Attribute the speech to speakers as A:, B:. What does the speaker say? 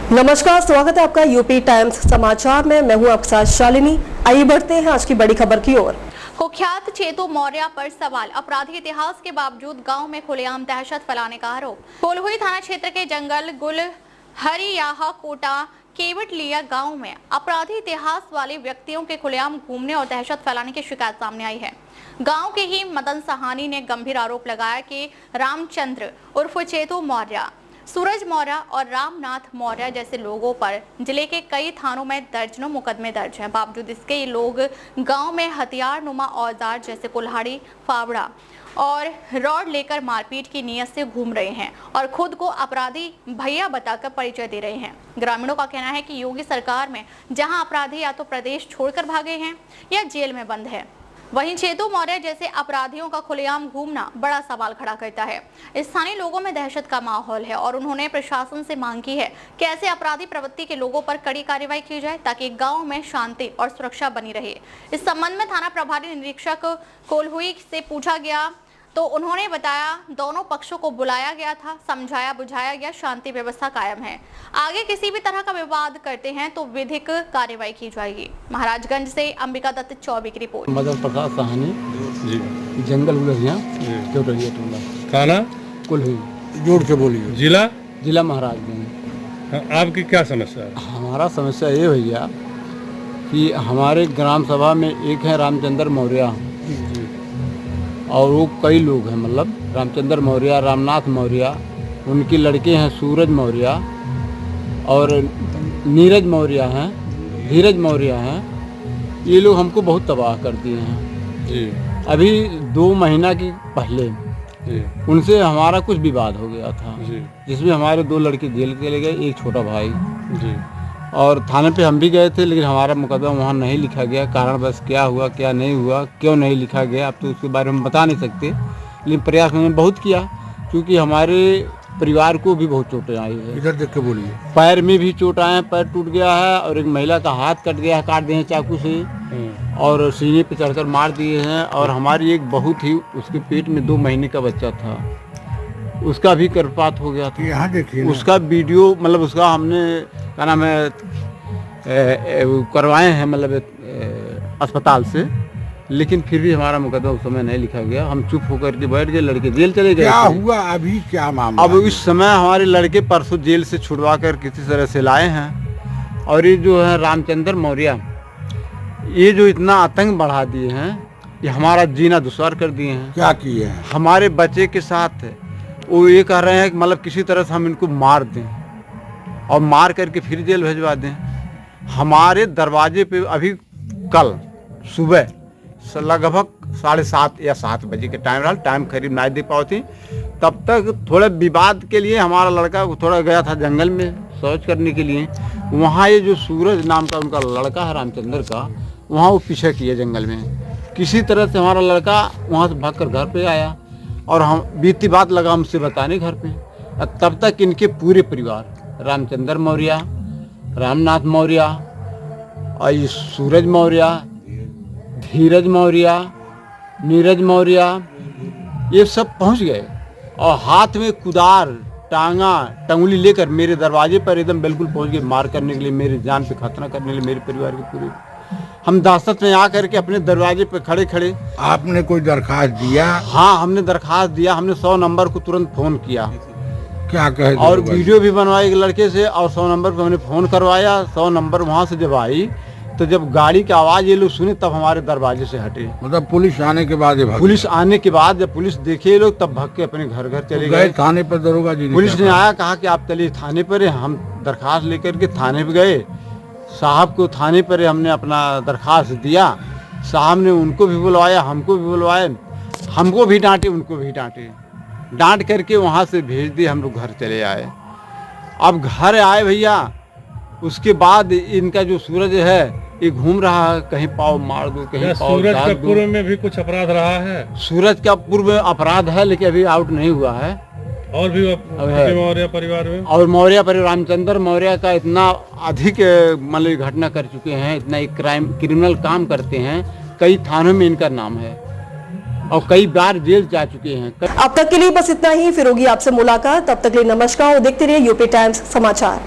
A: नमस्कार, स्वागत है आपका यूपी टाइम्स समाचार में। मैं हूं आपके साथ शालिनी। आइए बढ़ते हैं आज की बड़ी खबर की ओर।
B: कुख्यात चेतू मौर्य पर सवाल। आपराधिक इतिहास के बावजूद गांव में खुलेआम दहशत फैलाने का आरोप। कोल्हुई थाना क्षेत्र के जंगल गुल हरियाहा कोटा केवटलिया गांव में आपराधिक इतिहास वाले व्यक्तियों के खुलेआम घूमने और दहशत फैलाने की शिकायत सामने आई है। गांव के ही मदन सहानी ने गंभीर आरोप लगाया कि रामचंद्र उर्फ चेतू मौर्य, सूरज मौर्य और रामनाथ मौर्य जैसे लोगों पर जिले के कई थानों में दर्जनों मुकदमे दर्ज हैं। बावजूद इसके ये लोग गांव में हथियार नुमा औजार जैसे कुल्हाड़ी, फावड़ा और रॉड लेकर मारपीट की नीयत से घूम रहे हैं और खुद को अपराधी भैया बताकर परिचय दे रहे हैं। ग्रामीणों का कहना है कि योगी सरकार में जहां अपराधी या तो प्रदेश छोड़कर भागे हैं या जेल में बंद है, वहीं चेतू मौर्य जैसे अपराधियों का खुलेआम घूमना बड़ा सवाल खड़ा करता है। स्थानीय लोगों में दहशत का माहौल है और उन्होंने प्रशासन से मांग की है कि ऐसे अपराधी प्रवृत्ति के लोगों पर कड़ी कार्रवाई की जाए ताकि गांव में शांति और सुरक्षा बनी रहे। इस संबंध में थाना प्रभारी निरीक्षक कोल्हुई से पूछा गया तो उन्होंने बताया दोनों पक्षों को बुलाया गया था, समझाया बुझाया गया, शांति व्यवस्था कायम है। आगे किसी भी तरह का विवाद करते हैं तो विधिक कार्रवाई की जाएगी। महाराजगंज से अंबिका दत्त चौबे की रिपोर्ट।
C: मदन प्रसाद साहनी
D: जी,
C: जंगल गुलरिया
D: थाना
C: कुल्हुई।
D: जोड़ के बोलिए।
C: जिला महाराजगंज।
D: आपकी क्या समस्या है?
C: हमारा समस्या ये भैया कि हमारे ग्राम सभा में एक है रामचंद्र मौर्य और वो कई लोग हैं, मतलब रामचंद्र मौर्य, रामनाथ मौर्य, उनके लड़के हैं सूरज मौर्य और नीरज मौर्य हैं, धीरज मौर्य हैं। ये लोग हमको बहुत तबाह कर दिए हैं
D: जी।
C: अभी 2 महीना की पहले
D: जी।
C: उनसे हमारा कुछ विवाद हो गया था
D: जी।
C: जिसमें हमारे 2 लड़के जेल चले गए, एक छोटा भाई
D: जी।
C: और थाने पे हम भी गए थे, लेकिन हमारा मुकदमा वहाँ नहीं लिखा गया। कारण बस क्या हुआ क्या नहीं हुआ, क्यों नहीं लिखा गया, अब तो उसके बारे में बता नहीं सकते, लेकिन प्रयास मैंने बहुत किया क्योंकि हमारे परिवार को भी बहुत चोटें आई है।
D: इधर देख के बोलिए।
C: पैर में भी चोट आए, पैर टूट गया है और एक महिला का हाथ कट गया है, काट दिए हैं चाकू से और सीने पे चढ़कर मार दिए हैं। और हमारी एक बहुत ही, उसके पेट में 2 महीने का बच्चा था, उसका भी गर्भपात हो गया था।
D: यहाँ देखिए
C: उसका वीडियो, मतलब उसका हमने क्या नाम है करवाए हैं, मतलब अस्पताल से, लेकिन फिर भी हमारा मुकदमा उस समय नहीं लिखा गया। हम चुप होकर के बैठ गए, लड़के जेल चले गए।
D: क्या हुआ अभी, क्या मामला?
C: अब इस समय हमारे लड़के परसों जेल से छुड़वा कर किसी तरह से लाए हैं। और ये जो है रामचंद्र मौर्य, ये जो इतना आतंक बढ़ा दिए हैं, ये हमारा जीना दुश्वार कर दिए हैं।
D: क्या किए हैं?
C: हमारे बच्चे के साथ वो ये कह रहे हैं कि मतलब किसी तरह से हम इनको मार दें और मार करके फिर जेल भिजवा दें। हमारे दरवाजे पे अभी कल सुबह लगभग 7:30 या 7 बजे के टाइम रहा, टाइम करीब नहीं दे पाओ थी। तब तक थोड़े विवाद के लिए हमारा लड़का थोड़ा गया था जंगल में शौच करने के लिए। वहाँ ये जो सूरज नाम का उनका लड़का है रामचंद्र का, वहाँ वो पीछे किए जंगल में। किसी तरह से हमारा लड़का वहाँ से भाग कर घर पर आया और हम बीती बात लगा हमसे बताने घर पे। तब तक इनके पूरे परिवार, रामचंद्र मौर्य, रामनाथ मौर्य और ये सूरज मौर्य, धीरज मौर्य, नीरज मौर्य, ये सब पहुंच गए और हाथ में कुदार, टांगा, टंगुली लेकर मेरे दरवाजे पर एकदम बिल्कुल पहुंच गए, मार करने के लिए, मेरी जान पे खतरा करने के लिए, मेरे परिवार के पूरे। हम दहशत में आकर के अपने दरवाजे पे खड़े खड़े।
D: आपने कोई दरखास्त दिया?
C: हाँ, हमने दरखास्त दिया। हमने 100 नंबर को तुरंत फ़ोन किया,
D: क्या कहे,
C: और वीडियो भी बनवाई एक लड़के से, और 100 नंबर पे हमने फ़ोन करवाया। 100 नंबर वहाँ से जब आई तो जब गाड़ी की आवाज़ ये लोग सुने तब हमारे दरवाजे से हटे।
D: मतलब पुलिस आने के बाद?
C: पुलिस आने के बाद जब पुलिस देखे ये लोग तब भाग के अपने घर चले गए।
D: थाने पर दरोगा जी
C: पुलिस ने आया, कहा कि आप चलिए थाने पर। हम दरखास्त लेकर के थाने पर गए। साहब को थाने पर हमने अपना दरखास्त दिया। साहब ने उनको भी बुलवाया, हमको भी बुलवाया, हमको भी डांटे, उनको भी डांटे। डांट करके वहाँ से भेज दिए, हम लोग घर चले आए। अब घर आए भैया, उसके बाद इनका जो सूरज है ये घूम रहा है, कहीं पाव मार दो, कहीं पाव
D: सूरज का
C: दाग दो।
D: पूर्व में भी कुछ अपराध रहा है?
C: सूरज का पूर्व में अपराध है, लेकिन अभी आउट नहीं हुआ है।
D: और भी मौर्य परिवार में?
C: और मौर्य परिवार, रामचंद्र मौर्य का इतना अधिक मतलब घटना कर चुके हैं, इतना एक क्रिमिनल काम करते हैं, कई थानों में इनका नाम है और कई बार जेल जा चुके हैं।
A: अब तक के लिए बस इतना ही, फिर होगी आपसे मुलाकात। तब तक के लिए नमस्कार और देखते रहिए यूपी टाइम्स समाचार।